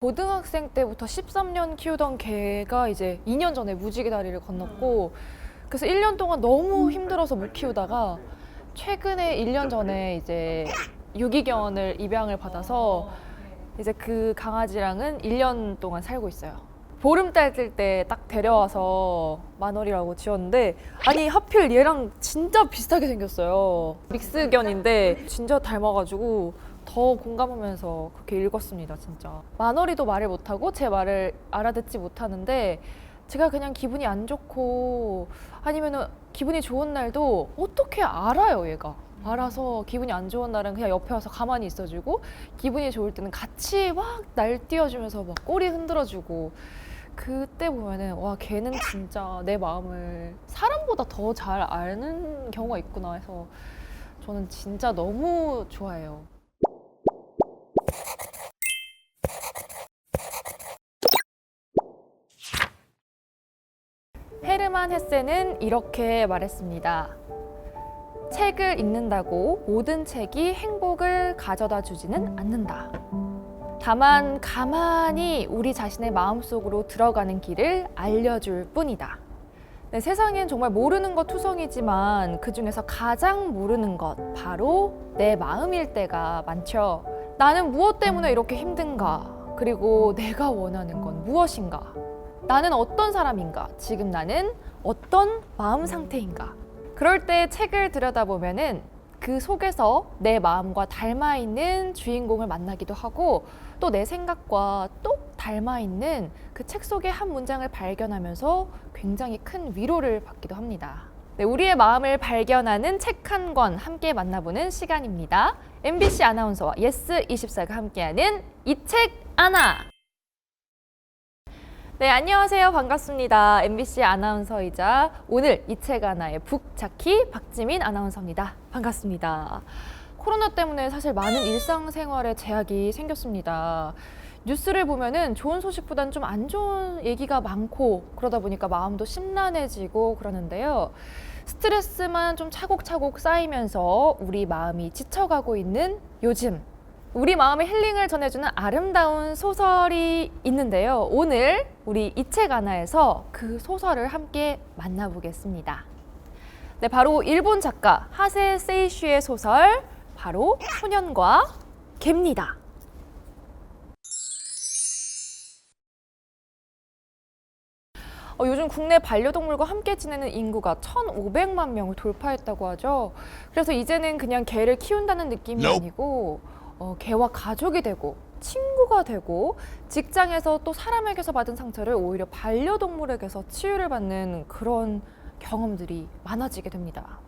고등학생 때부터 13년 키우던 개가 이제 2년 전에 무지개 다리를 건넜고, 그래서 1년 동안 너무 힘들어서 못 키우다가 최근에 1년 전에 이제 유기견을 입양을 받아서 이제 그 강아지랑은 1년 동안 살고 있어요. 보름달 뜰 때 딱 데려와서 마놀이라고 지었는데, 아니 하필 얘랑 진짜 비슷하게 생겼어요. 믹스견인데 진짜 닮아가지고 더 공감하면서 그렇게 읽었습니다. 진짜 마놀이도 말을 못하고 제 말을 알아듣지 못하는데, 제가 그냥 기분이 안 좋고 아니면은 기분이 좋은 날도 어떻게 알아요. 얘가 알아서 기분이 안 좋은 날은 그냥 옆에 와서 가만히 있어주고, 기분이 좋을 때는 같이 막 날뛰어주면서 막 꼬리 흔들어주고. 그때 보면은 와, 걔는 진짜 내 마음을 사람보다 더 잘 아는 경우가 있구나 해서 저는 진짜 너무 좋아해요. 헤르만 헤세는 이렇게 말했습니다. 책을 읽는다고 모든 책이 행복을 가져다 주지는 않는다. 다만 가만히 우리 자신의 마음속으로 들어가는 길을 알려줄 뿐이다. 네, 세상엔 정말 모르는 것 투성이지만 그 중에서 가장 모르는 것, 바로 내 마음일 때가 많죠. 나는 무엇 때문에 이렇게 힘든가? 그리고 내가 원하는 건 무엇인가? 나는 어떤 사람인가? 지금 나는 어떤 마음 상태인가? 그럴 때 책을 들여다보면은 그 속에서 내 마음과 닮아 있는 주인공을 만나기도 하고, 또 내 생각과 똑 닮아 있는 그 책 속의 한 문장을 발견하면서 굉장히 큰 위로를 받기도 합니다. 네, 우리의 마음을 발견하는 책 한 권 함께 만나보는 시간입니다. MBC 아나운서와 예스24가 함께하는 이 책 아나. 네, 안녕하세요. 반갑습니다. MBC 아나운서이자 오늘 이 책 아나의 북자키 박지민 아나운서입니다. 반갑습니다. 코로나 때문에 사실 많은 일상생활에 제약이 생겼습니다. 뉴스를 보면은 좋은 소식보다는 좀 안 좋은 얘기가 많고, 그러다 보니까 마음도 심란해지고 그러는데요. 스트레스만 좀 차곡차곡 쌓이면서 우리 마음이 지쳐가고 있는 요즘, 우리 마음의 힐링을 전해주는 아름다운 소설이 있는데요. 오늘 우리 이 책 아나에서 그 소설을 함께 만나보겠습니다. 네, 바로 일본 작가 하세 세이슈의 소설, 바로 소년과 개입니다. 요즘 국내 반려동물과 함께 지내는 인구가 1,500만 명을 돌파했다고 하죠. 그래서 이제는 그냥 개를 키운다는 느낌이 아니고 개와 가족이 되고 친구가 되고, 직장에서 또 사람에게서 받은 상처를 오히려 반려동물에게서 치유를 받는 그런 경험들이 많아지게 됩니다.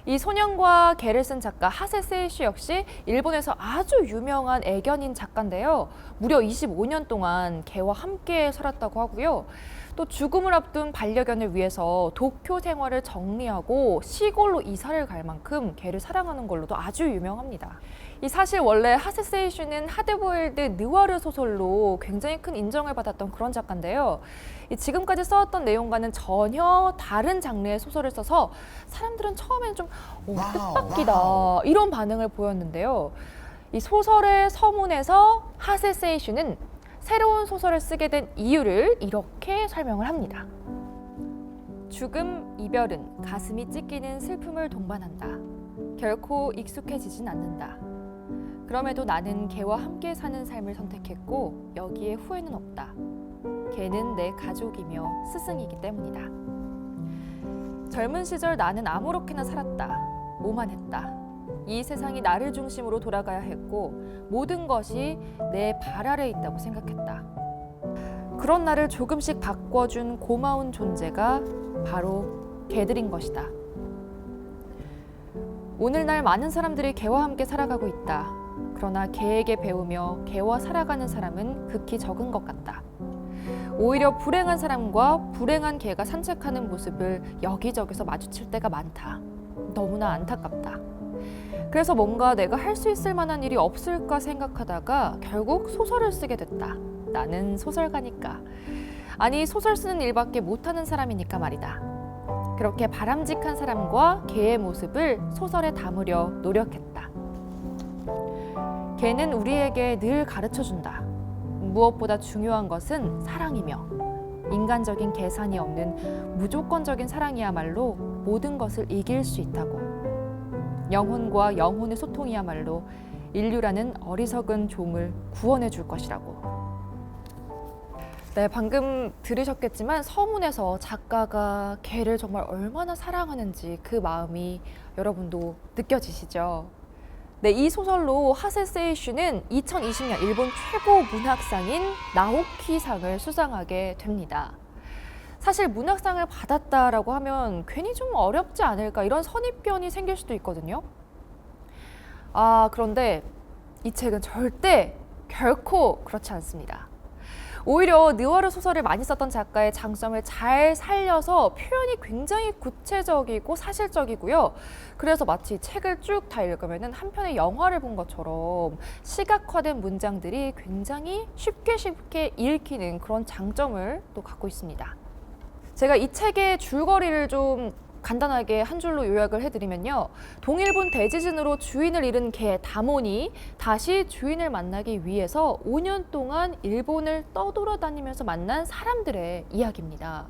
이 소년과 개를 쓴 작가 하세 세이슈 역시 일본에서 아주 유명한 애견인 작가인데요. 무려 25년 동안 개와 함께 살았다고 하고요. 또 죽음을 앞둔 반려견을 위해서 도쿄 생활을 정리하고 시골로 이사를 갈 만큼 개를 사랑하는 걸로도 아주 유명합니다. 이 사실 원래 하세 세이슈는 하드보일드 느와르 소설로 굉장히 큰 인정을 받았던 그런 작가인데요. 지금까지 써왔던 내용과는 전혀 다른 장르의 소설을 써서 사람들은 처음엔 좀 뜻밖이다 이런 반응을 보였는데요. 이 소설의 서문에서 하세 세이슈는 새로운 소설을 쓰게 된 이유를 이렇게 설명을 합니다. 죽음, 이별은 가슴이 찢기는 슬픔을 동반한다. 결코 익숙해지진 않는다. 그럼에도 나는 개와 함께 사는 삶을 선택했고 여기에 후회는 없다. 개는 내 가족이며 스승이기 때문이다. 젊은 시절 나는 아무렇게나 살았다. 오만했다. 이 세상이 나를 중심으로 돌아가야 했고 모든 것이 내 발 아래에 있다고 생각했다. 그런 나를 조금씩 바꿔준 고마운 존재가 바로 개들인 것이다. 오늘날 많은 사람들이 개와 함께 살아가고 있다. 그러나 개에게 배우며 개와 살아가는 사람은 극히 적은 것 같다. 오히려 불행한 사람과 불행한 개가 산책하는 모습을 여기저기서 마주칠 때가 많다. 너무나 안타깝다. 그래서 뭔가 내가 할 수 있을 만한 일이 없을까 생각하다가 결국 소설을 쓰게 됐다. 나는 소설가니까. 아니, 소설 쓰는 일밖에 못하는 사람이니까 말이다. 그렇게 바람직한 사람과 개의 모습을 소설에 담으려 노력했다. 개는 우리에게 늘 가르쳐준다. 무엇보다 중요한 것은 사랑이며 인간적인 계산이 없는 무조건적인 사랑이야말로 모든 것을 이길 수 있다고. 영혼과 영혼의 소통이야말로 인류라는 어리석은 종을 구원해 줄 것이라고. 네, 방금 들으셨겠지만 서문에서 작가가 개를 정말 얼마나 사랑하는지 그 마음이 여러분도 느껴지시죠? 네, 이 소설로 하세 세이슈는 2020년 일본 최고 문학상인 나오키상을 수상하게 됩니다. 사실 문학상을 받았다라고 하면 괜히 좀 어렵지 않을까 이런 선입견이 생길 수도 있거든요. 그런데 이 책은 절대 결코 그렇지 않습니다. 오히려 느와르 소설을 많이 썼던 작가의 장점을 잘 살려서 표현이 굉장히 구체적이고 사실적이고요. 그래서 마치 책을 쭉 다 읽으면 한 편의 영화를 본 것처럼 시각화된 문장들이 굉장히 쉽게 읽히는 그런 장점을 또 갖고 있습니다. 제가 이 책의 줄거리를 좀 간단하게 한 줄로 요약을 해드리면요. 동일본 대지진으로 주인을 잃은 개 다몬이 다시 주인을 만나기 위해서 5년 동안 일본을 떠돌아다니면서 만난 사람들의 이야기입니다.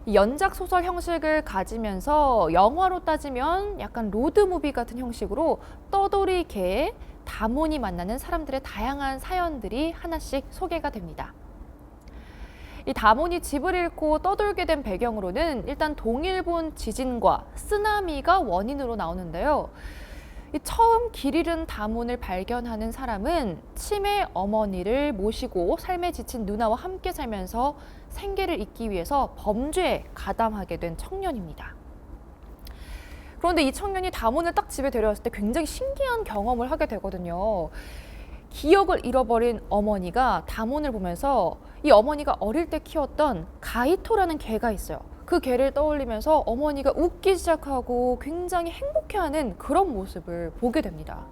이 연작 소설 형식을 가지면서 영화로 따지면 약간 로드무비 같은 형식으로 떠돌이 개의 다몬이 만나는 사람들의 다양한 사연들이 하나씩 소개가 됩니다. 이 다몬이 집을 잃고 떠돌게 된 배경으로는 일단 동일본 지진과 쓰나미가 원인으로 나오는데요. 이 처음 길 잃은 다몬을 발견하는 사람은 치매 어머니를 모시고 삶에 지친 누나와 함께 살면서 생계를 잇기 위해서 범죄에 가담하게 된 청년입니다. 그런데 이 청년이 다몬을 딱 집에 데려왔을 때 굉장히 신기한 경험을 하게 되거든요. 기억을 잃어버린 어머니가 다몬을 보면서 이 어머니가 어릴 때 키웠던 가이토라는 개가 있어요. 그 개를 떠올리면서 어머니가 웃기 시작하고 굉장히 행복해하는 그런 모습을 보게 됩니다.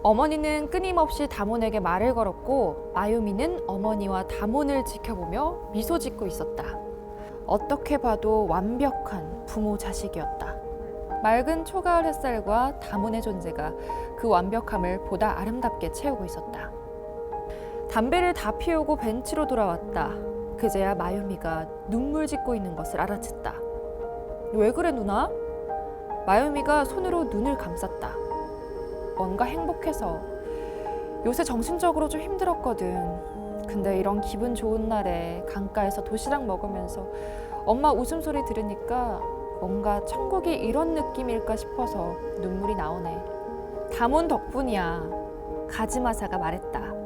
어머니는 끊임없이 다몬에게 말을 걸었고 마유미는 어머니와 다몬을 지켜보며 미소 짓고 있었다. 어떻게 봐도 완벽한 부모 자식이었다. 맑은 초가을 햇살과 다몬의 존재가 그 완벽함을 보다 아름답게 채우고 있었다. 담배를 다 피우고 벤치로 돌아왔다. 그제야 마유미가 눈물 짓고 있는 것을 알아챘다. 왜 그래 누나? 마유미가 손으로 눈을 감쌌다. 뭔가 행복해서. 요새 정신적으로 좀 힘들었거든. 근데 이런 기분 좋은 날에 강가에서 도시락 먹으면서 엄마 웃음소리 들으니까 뭔가 천국이 이런 느낌일까 싶어서 눈물이 나오네. 다몬 덕분이야. 가즈마사가 말했다.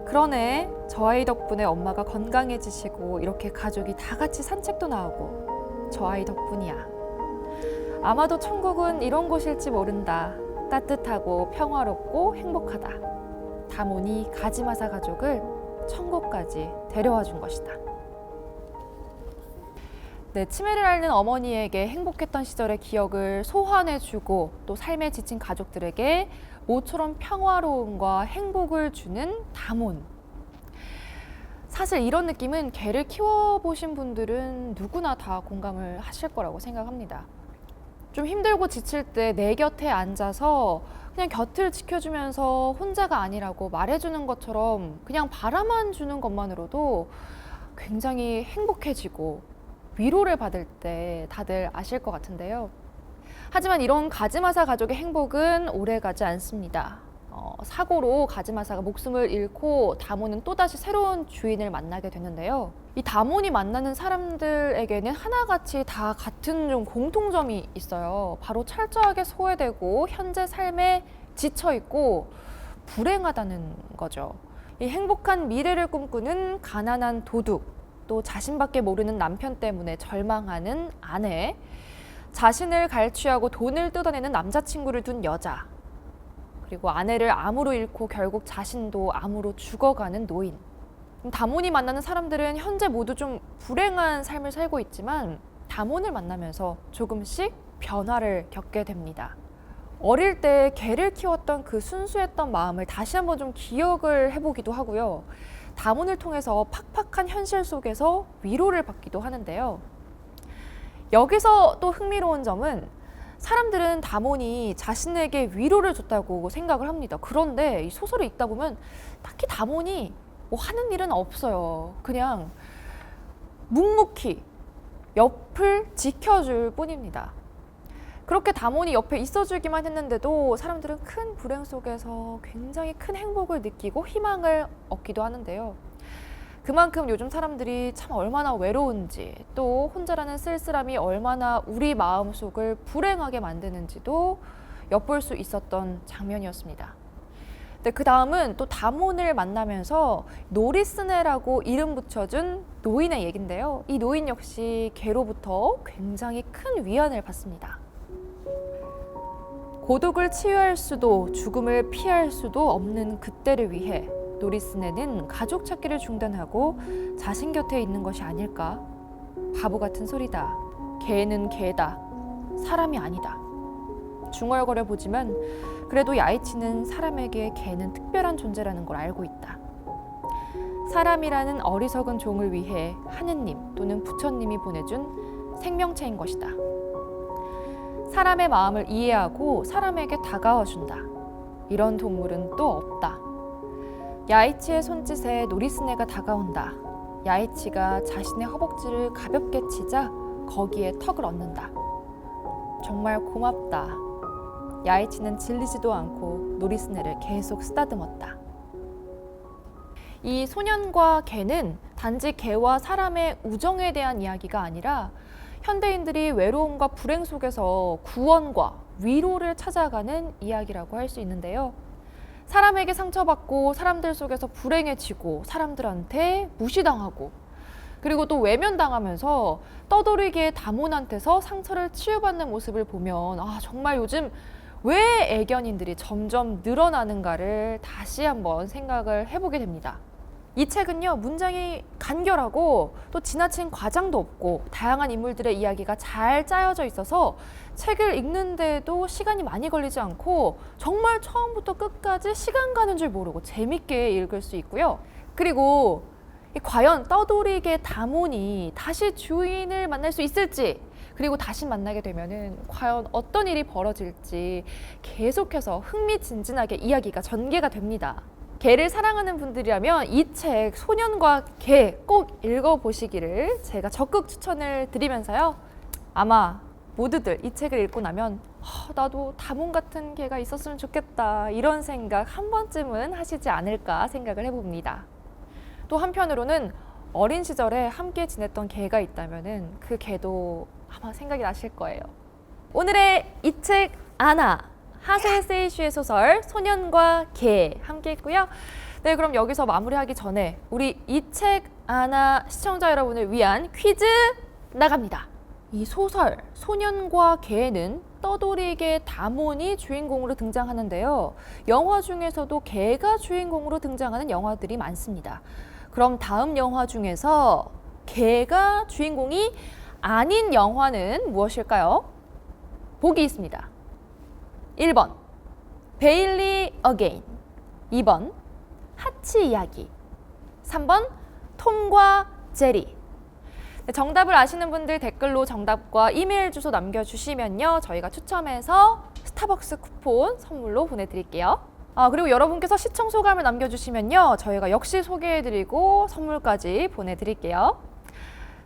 그러네. 저 아이 덕분에 엄마가 건강해지시고 이렇게 가족이 다 같이 산책도 나오고 저 아이 덕분이야. 아마도 천국은 이런 곳일지 모른다. 따뜻하고 평화롭고 행복하다. 다몬이 가즈마사 가족을 천국까지 데려와 준 것이다. 네, 치매를 앓는 어머니에게 행복했던 시절의 기억을 소환해주고 또 삶에 지친 가족들에게 모처럼 평화로움과 행복을 주는 다몬. 사실 이런 느낌은 개를 키워보신 분들은 누구나 다 공감을 하실 거라고 생각합니다. 좀 힘들고 지칠 때 내 곁에 앉아서 그냥 곁을 지켜주면서 혼자가 아니라고 말해주는 것처럼 그냥 바라만 주는 것만으로도 굉장히 행복해지고 위로를 받을 때 다들 아실 것 같은데요. 하지만 이런 가즈마사 가족의 행복은 오래가지 않습니다. 사고로 가즈마사가 목숨을 잃고 다몬은 또다시 새로운 주인을 만나게 되는데요. 이 다몬이 만나는 사람들에게는 하나같이 다 같은 좀 공통점이 있어요. 바로 철저하게 소외되고 현재 삶에 지쳐있고 불행하다는 거죠. 이 행복한 미래를 꿈꾸는 가난한 도둑, 또 자신밖에 모르는 남편 때문에 절망하는 아내, 자신을 갈취하고 돈을 뜯어내는 남자친구를 둔 여자, 그리고 아내를 암으로 잃고 결국 자신도 암으로 죽어가는 노인. 다몬이 만나는 사람들은 현재 모두 좀 불행한 삶을 살고 있지만 다몬을 만나면서 조금씩 변화를 겪게 됩니다. 어릴 때 개를 키웠던 그 순수했던 마음을 다시 한번 좀 기억을 해보기도 하고요. 다몬을 통해서 팍팍한 현실 속에서 위로를 받기도 하는데요. 여기서 또 흥미로운 점은 사람들은 다몬이 자신에게 위로를 줬다고 생각을 합니다. 그런데 이 소설을 읽다 보면 딱히 다몬이 뭐 하는 일은 없어요. 그냥 묵묵히 옆을 지켜줄 뿐입니다. 그렇게 다몬이 옆에 있어주기만 했는데도 사람들은 큰 불행 속에서 굉장히 큰 행복을 느끼고 희망을 얻기도 하는데요. 그만큼 요즘 사람들이 참 얼마나 외로운지, 또 혼자라는 쓸쓸함이 얼마나 우리 마음속을 불행하게 만드는지도 엿볼 수 있었던 장면이었습니다. 근데 그 다음은 또 다몬을 만나면서 노리스네라고 이름 붙여준 노인의 얘긴데요. 이 노인 역시 개로부터 굉장히 큰 위안을 받습니다. 고독을 치유할 수도 죽음을 피할 수도 없는 그때를 위해 노리스네는 가족 찾기를 중단하고 자신 곁에 있는 것이 아닐까? 바보 같은 소리다. 개는 개다. 사람이 아니다. 중얼거려 보지만 그래도 야이치는 사람에게 개는 특별한 존재라는 걸 알고 있다. 사람이라는 어리석은 종을 위해 하느님 또는 부처님이 보내준 생명체인 것이다. 사람의 마음을 이해하고 사람에게 다가와준다. 이런 동물은 또 없다. 야이치의 손짓에 노리스네가 다가온다. 야이치가 자신의 허벅지를 가볍게 치자 거기에 턱을 얻는다. 정말 고맙다. 야이치는 질리지도 않고 노리스네를 계속 쓰다듬었다. 이 소년과 개는 단지 개와 사람의 우정에 대한 이야기가 아니라 현대인들이 외로움과 불행 속에서 구원과 위로를 찾아가는 이야기라고 할 수 있는데요. 사람에게 상처받고 사람들 속에서 불행해지고 사람들한테 무시당하고 그리고 또 외면당하면서 떠돌이개의 다몬한테서 상처를 치유받는 모습을 보면 정말 요즘 왜 애견인들이 점점 늘어나는가를 다시 한번 생각을 해보게 됩니다. 이 책은요, 문장이 간결하고 또 지나친 과장도 없고 다양한 인물들의 이야기가 잘 짜여져 있어서 책을 읽는데도 시간이 많이 걸리지 않고 정말 처음부터 끝까지 시간 가는 줄 모르고 재밌게 읽을 수 있고요. 그리고 과연 떠돌이개 다몬이 다시 주인을 만날 수 있을지, 그리고 다시 만나게 되면은 과연 어떤 일이 벌어질지 계속해서 흥미진진하게 이야기가 전개가 됩니다. 개를 사랑하는 분들이라면 이 책 소년과 개 꼭 읽어보시기를 제가 적극 추천을 드리면서요. 아마 모두들 이 책을 읽고 나면 나도 다몬 같은 개가 있었으면 좋겠다 이런 생각 한 번쯤은 하시지 않을까 생각을 해봅니다. 또 한편으로는 어린 시절에 함께 지냈던 개가 있다면은 그 개도 아마 생각이 나실 거예요. 오늘의 이 책 아나 하세 세이슈의 소설 소년과 개 함께 했고요. 네, 그럼 여기서 마무리하기 전에 우리 이 책 아나 시청자 여러분을 위한 퀴즈 나갑니다. 이 소설 소년과 개는 떠돌이개 다몬이 주인공으로 등장하는데요. 영화 중에서도 개가 주인공으로 등장하는 영화들이 많습니다. 그럼 다음 영화 중에서 개가 주인공이 아닌 영화는 무엇일까요? 보기 있습니다. 1번 베일리 어게인, 2번 하치 이야기, 3번 톰과 제리. 네, 정답을 아시는 분들 댓글로 정답과 이메일 주소 남겨주시면요, 저희가 추첨해서 스타벅스 쿠폰 선물로 보내드릴게요. 그리고 여러분께서 시청 소감을 남겨주시면요, 저희가 역시 소개해드리고 선물까지 보내드릴게요.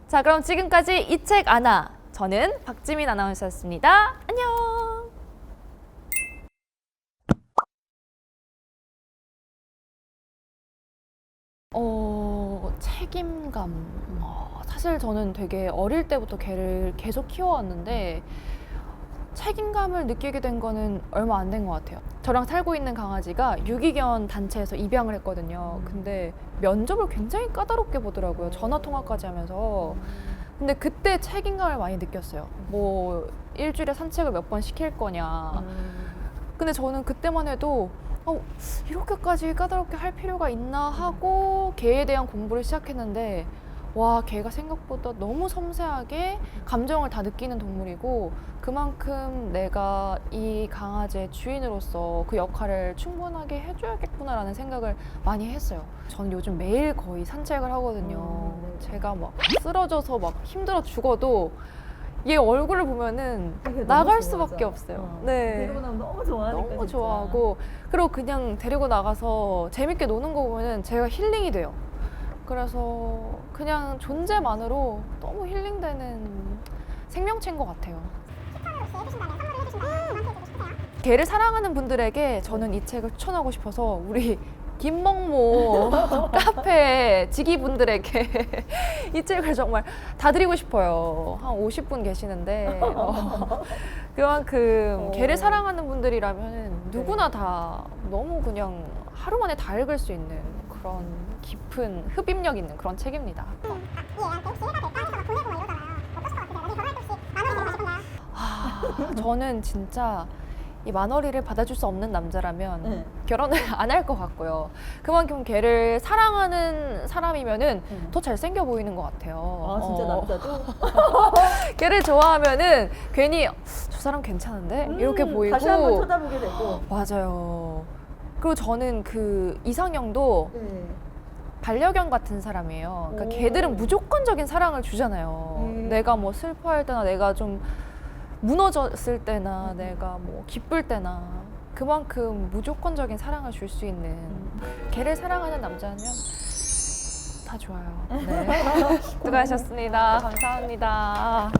자, 그럼 지금까지 이 책 아나, 저는 박지민 아나운서였습니다. 안녕. 책임감. 사실 저는 되게 어릴 때부터 개를 계속 키워왔는데 책임감을 느끼게 된 거는 얼마 안 된 것 같아요. 저랑 살고 있는 강아지가 유기견 단체에서 입양을 했거든요. 근데 면접을 굉장히 까다롭게 보더라고요. 전화 통화까지 하면서. 근데 그때 책임감을 많이 느꼈어요. 뭐 일주일에 산책을 몇 번 시킬 거냐. 근데 저는 그때만 해도 이렇게까지 까다롭게 할 필요가 있나 하고 개에 대한 공부를 시작했는데, 와, 개가 생각보다 너무 섬세하게 감정을 다 느끼는 동물이고 그만큼 내가 이 강아지의 주인으로서 그 역할을 충분하게 해줘야겠구나라는 생각을 많이 했어요. 저는 요즘 매일 거의 산책을 하거든요. 제가 막 쓰러져서 막 힘들어 죽어도 얘 얼굴을 보면은 되게 너무 나갈 좋아하죠. 수밖에 없어요. 네. 데리고 나면 너무 좋아하니까 너무 진짜. 좋아하고 그리고 그냥 데리고 나가서 재밌게 노는 거 보면은 제가 힐링이 돼요. 그래서 그냥 존재만으로 너무 힐링되는 생명체인 것 같아요. 개를 사랑하는 분들에게 저는 이 책을 추천하고 싶어서 우리 김먹모 카페 지기분들에게 이 책을 정말 다 드리고 싶어요. 한 50분 계시는데 그만큼 개를 사랑하는 분들이라면 누구나 다 너무 그냥 하루 만에 다 읽을 수 있는 그런 깊은 흡입력 있는 그런 책입니다. 저는 진짜 이 만월이를 받아줄 수 없는 남자라면 네. 결혼을 안 할 것 같고요. 그만큼 걔를 사랑하는 사람이면은 더 잘생겨 보이는 것 같아요. 아 진짜 남자도? 걔를 좋아하면은 괜히 저 사람 괜찮은데? 이렇게 보이고. 다시 한번 쳐다보게 되고. 맞아요. 그리고 저는 그 이상형도 네. 반려견 같은 사람이에요. 그러니까 오. 걔들은 무조건적인 사랑을 주잖아요. 내가 뭐 슬퍼할 때나 내가 좀 무너졌을 때나 내가 뭐 기쁠 때나 그만큼 무조건적인 사랑을 줄 수 있는 걔를 사랑하는 남자면 다 좋아요. 네. 수고하셨습니다. 감사합니다.